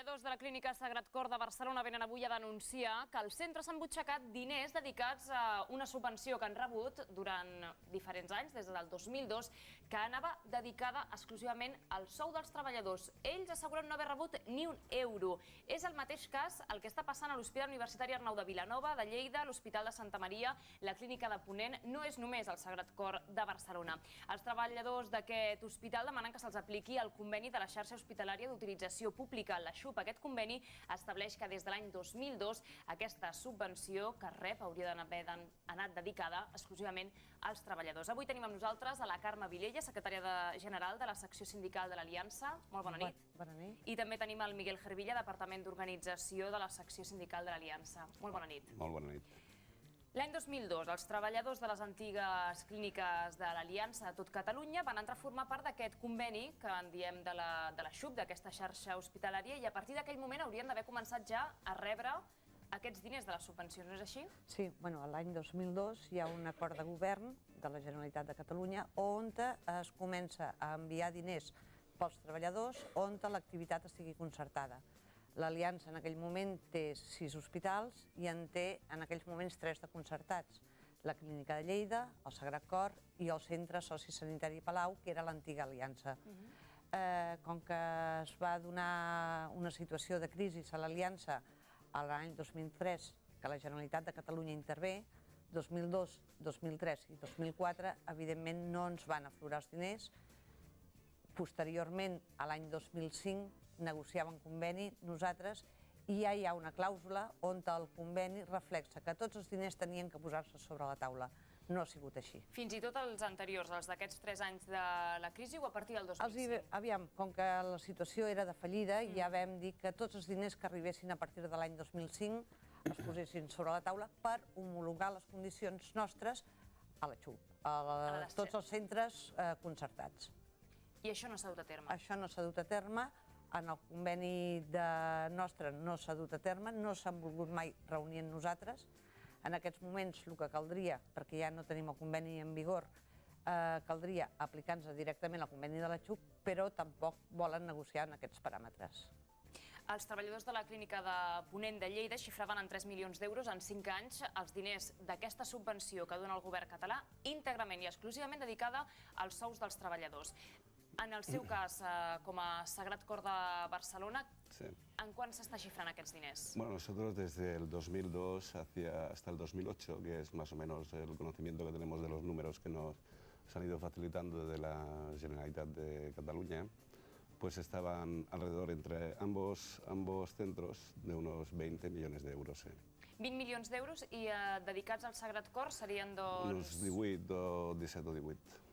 treballadors de la Clínica Sagrat Cor de Barcelona venen avui a denunciar que al centre s'han butxacat diners dedicats a una subvenció que han rebut durant diferents anys, des del 2002, que anava dedicada exclusivament al sou dels treballadors. Ells asseguren no haver rebut ni un euro. És el mateix cas el que està passant a l'Hospital Universitari Arnau de Vilanova, de Lleida, l'Hospital de Santa Maria, la Clínica de Ponent. No és només el Sagrat Cor de Barcelona. Els treballadors d'aquest hospital demanen que se'ls apliqui el conveni de la xarxa hospitalària d'utilització pública, la XUP. Aquest conveni estableix que des de l'any 2002 aquesta subvenció que rep hauria d'haver anat dedicada exclusivament als treballadors. Avui tenim amb nosaltres a la Carme Vilella, secretària general de la secció sindical de l'Aliança. Molt bona nit. Bona nit. I també tenim el Miguel Gervilla, departament d'organització de la secció sindical de l'Aliança. Molt bona nit. Molt bona nit. L'any 2002, els treballadors de les antigues clíniques de l'Aliança a tot Catalunya van entrar a formar part d'aquest conveni que en diem de la XUP, d'aquesta xarxa hospitalària, i a partir d'aquell moment haurien d'haver començat ja a rebre aquests diners de les subvencions, no és així? Sí, l'any 2002 hi ha un acord de govern de la Generalitat de Catalunya on es comença a enviar diners pels treballadors on l'activitat estigui concertada. L'Aliança en aquell moment té 6 hospitals i en té en aquells moments 3 de concertats. La Clínica de Lleida, el Sagrat Cor i el Centre Sociosanitari Palau, que era l'antiga Aliança. Com que es va donar una situació de crisi a l'Aliança a l'any 2003, que la Generalitat de Catalunya intervé, 2002, 2003 i 2004, evidentment no ens van aflorar els diners. Posteriorment, a l'any 2005, negociàvem conveni nosaltres i ja hi ha una clàusula on el conveni reflexa que tots els diners tenien que posar-se sobre la taula. No ha sigut així. Fins i tot els anteriors, els d'aquests 3 anys de la crisi o a partir del 2005? Aviam, com que la situació era de fallida, ja vam dir que tots els diners que arribessin a partir de l'any 2005 es posessin sobre la taula per homologar les condicions nostres a la XUP, a tots els centres concertats. I això no s'ha dut a terme? Això no s'ha dut a terme. En el conveni nostre no s'ha dut a terme, no s'han volgut mai reunir amb nosaltres. En aquests moments el que caldria, perquè ja no tenim el conveni en vigor, caldria aplicar-nos directament al conveni de la XUP, però tampoc volen negociar en aquests paràmetres. Els treballadors de la Clínica de Ponent de Lleida xifraven en 3 milions d'euros en 5 anys els diners d'aquesta subvenció que dona el govern català íntegrament i exclusivament dedicada als sous dels treballadors. En el seu cas, com a Sagrat Cor de Barcelona, ¿en cuán se está xifrant aquests diners? Bueno, nosotros desde el 2002 hasta el 2008, que es más o menos el conocimiento que tenemos de los números que nos han ido facilitando desde la Generalitat de Cataluña, pues estaban alrededor entre ambos centros de unos 20 millones d'euros. 20 milions d'euros i dedicats al Sagrat Cor serien doncs... Uns 18 o 17 o 18.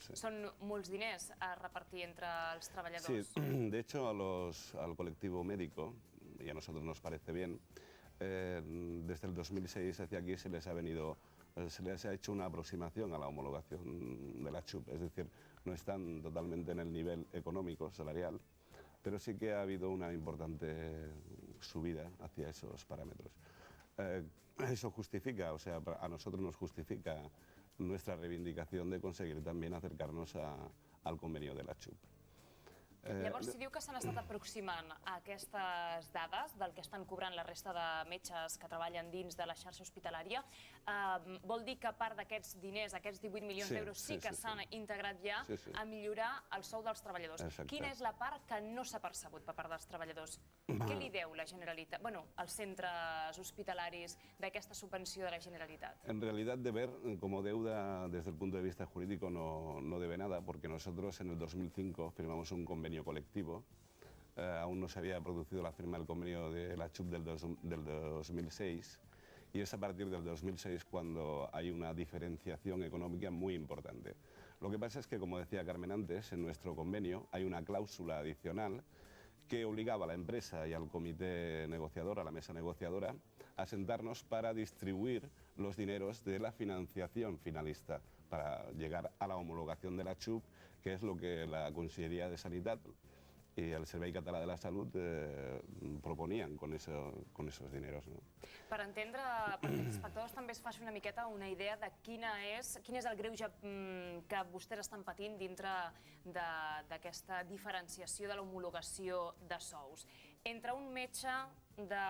Són molts diners a repartir entre els treballadors. Sí, de hecho al colectivo médico, y a nosotros nos parece bien, desde el 2006 hacia aquí se les ha hecho una aproximación a la homologación de la XUP, es decir, no están totalmente en el nivel económico, salarial, pero sí que ha habido una importante subida hacia esos parámetros. Eso justifica, o sea, a nosotros nos justifica nuestra reivindicación de conseguir también acercarnos al convenio de la XUP. Llavors, si diu que s'han estat aproximant a aquestes dades del que estan cobrant la resta de metges que treballen dins de la xarxa hospitalària, vol dir que a part d'aquests diners, aquests 18 milions d'euros, sí que s'han integrat ja a millorar el sou dels treballadors. Quina és la part que no s'ha percebut per part dels treballadors? Què li deu la Generalitat, bueno, als centres hospitalaris d'aquesta subvenció de la Generalitat? En realidad deber como deuda desde el punto de vista jurídico no debe nada, porque nosotros en el 2005 firmamos un convenio colectivo. Aún no se había producido la firma del convenio de la XUP del 2006 y es a partir del 2006 cuando hay una diferenciación económica muy importante. Lo que pasa es que, como decía Carmen antes, en nuestro convenio hay una cláusula adicional que obligaba a la empresa y al comité negociador, a la mesa negociadora, a sentarnos para distribuir los dineros de la financiación finalista para llegar a la homologación de la XUP, que es lo que la Consellería de Sanidad y el Servei Català de la Salut proponían con esos dineros, ¿no? Per entendre, perquè els espectadors també es faci una miqueta una idea de quin és el greuge que vostès estan patint dintre d'aquesta diferenciació de l'homologació de sous. Entre un metge de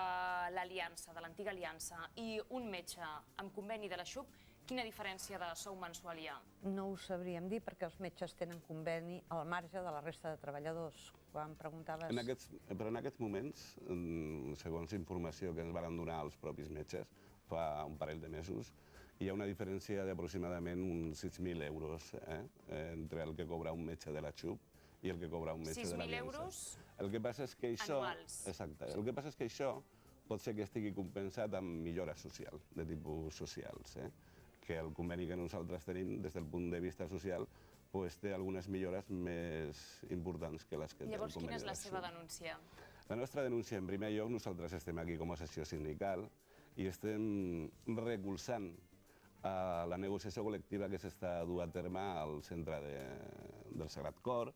l'Aliança, de l'antiga Aliança, i un metge amb conveni de la XUP, quina diferència de sou mensual hi ha? No ho sabríem dir perquè els metges tenen conveni al marge de la resta de treballadors. Quan preguntaves... Però en aquests moments, segons informació que ens van donar els propis metges fa un parell de mesos, hi ha una diferència d'aproximadament uns 6.000 euros entre el que cobra un metge de la XUP i el que cobra un metge de l'Aliança. 6.000 euros El que passa és que això... anuals. Exacte. El que passa és que això pot ser que estigui compensat amb millora social, de tipus socials, que el conveni que nosaltres tenim des del punt de vista social té algunes millores més importants que les que té el conveni de la XUP. Llavors, quina és la seva denúncia? La nostra denúncia, en primer lloc, nosaltres estem aquí com a secció sindical i estem recolzant la negociació col·lectiva que s'està duent a terme al centre del Sagrat Cor,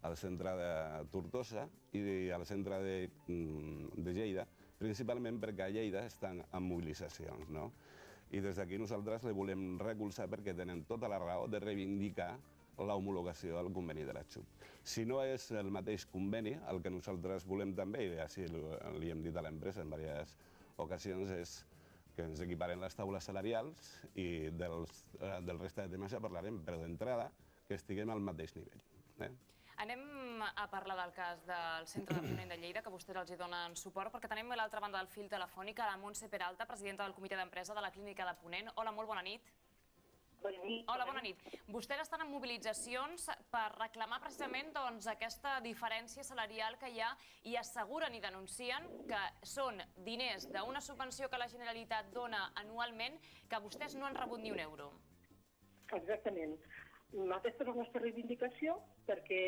al centre de Tortosa i al centre de Lleida, principalment perquè a Lleida estan en mobilitzacions, no? I des d'aquí nosaltres le volem recolzar perquè tenen tota la raó de reivindicar l'homologació del conveni de la XUP. Si no és el mateix conveni, el que nosaltres volem també, i així li hem dit a l'empresa en diverses ocasions, és que ens equiparen les taules salarials i del resta de temes ja parlarem, però d'entrada que estiguem al mateix nivell. Anem a parlar del cas del Centre de Ponent de Lleida, que vostès els hi donen suport, perquè tenim a l'altra banda del fil telefònic a la Montse Peralta, presidenta del comitè d'empresa de la Clínica de Ponent. Hola, molt bona nit. Bona nit. Hola, bona nit. Vostès estan en mobilitzacions per reclamar precisament aquesta diferència salarial que hi ha i asseguren i denuncien que són diners d'una subvenció que la Generalitat dona anualment que vostès no han rebut ni un euro. Exactament. Aquesta és la nostra reivindicació perquè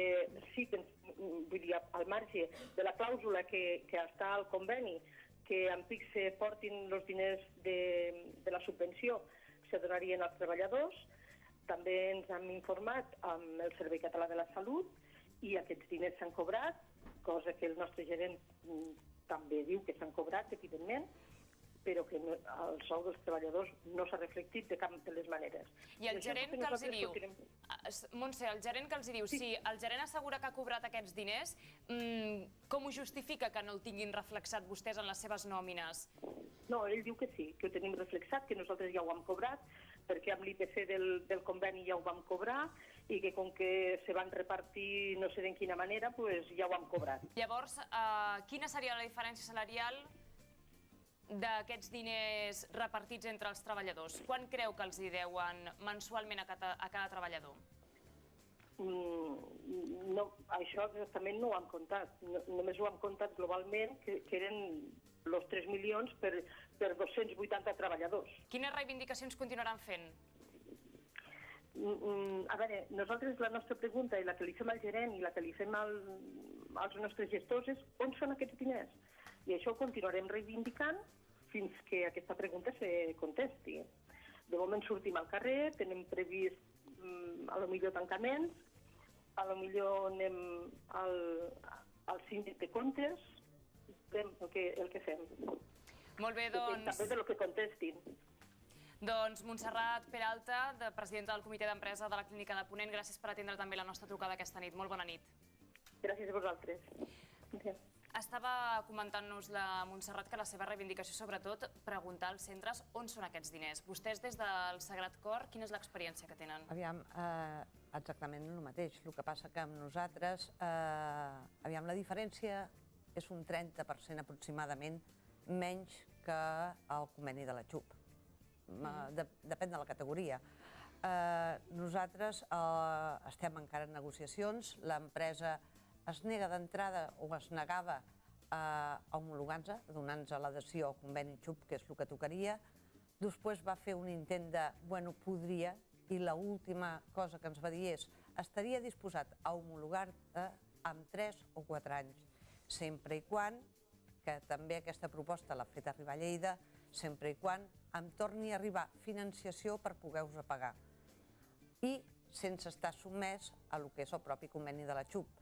sí que, vull dir, al marge de la clàusula que està al conveni, que en pic se portin els diners de la subvenció se donarien als treballadors, també ens hem informat amb el Servei Català de la Salut i aquests diners s'han cobrat, cosa que el nostre gerent també diu que s'han cobrat, evidentment, però que el sou dels treballadors no s'ha reflectit de cap de les maneres. I el gerent que els diu, Montse, el gerent que els diu, si el gerent assegura que ha cobrat aquests diners, com ho justifica que no el tinguin reflexat vostès en les seves nòmines? No, ell diu que sí, que ho tenim reflexat, que nosaltres ja ho hem cobrat, perquè amb l'IPC del conveni ja ho vam cobrar i que com que se van repartir no sé de quina manera, ja ho hem cobrat. Llavors, quina seria la diferència salarial d'aquests diners repartits entre els treballadors? Quan creu que els hi deuen mensualment a cada treballador? No, això exactament no ho hem comptat. Només ho hem comptat globalment, que eren els 3 milions per 280 treballadors. Quines reivindicacions continuaran fent? A veure, nosaltres la nostra pregunta i la que li fem al gerent i la que li fem als nostres gestors és on són aquests diners? I això ho continuarem reivindicant fins que aquesta pregunta se contesti. De moment sortim al carrer, tenem previst a lo millor tancaments, a lo millor anem al síndic de comptes, el que fem. Molt bé, doncs... També de lo que contestin. Doncs Montserrat Peralta, presidenta del comitè d'empresa de la Clínica de Ponent, gràcies per atendre també la nostra trucada aquesta nit. Molt bona nit. Gràcies a vosaltres. Estava comentant-nos la Montserrat que la seva reivindicació, sobretot, preguntar als centres on són aquests diners. Vostès, des del Sagrat Cor, quina és l'experiència que tenen? Aviam, exactament el mateix. El que passa que amb nosaltres, la diferència és un 30% aproximadament menys que el conveni de la XUP. Depèn de la categoria. Nosaltres estem encara en negociacions, l'empresa es nega d'entrada o es negava a homologar-nos, donant-nos l'adhesió al conveni XUP, que és el que tocaria. Després va fer un intent de, bueno, podria, i l'última cosa que ens va dir és estaria disposat a homologar-te en 3 o 4 anys, sempre i quan, que també aquesta proposta l'ha fet arribar a Lleida, sempre i quan em torni a arribar financiació per poder-vos pagar. I sense estar sotmès a el que és el propi conveni de la XUP.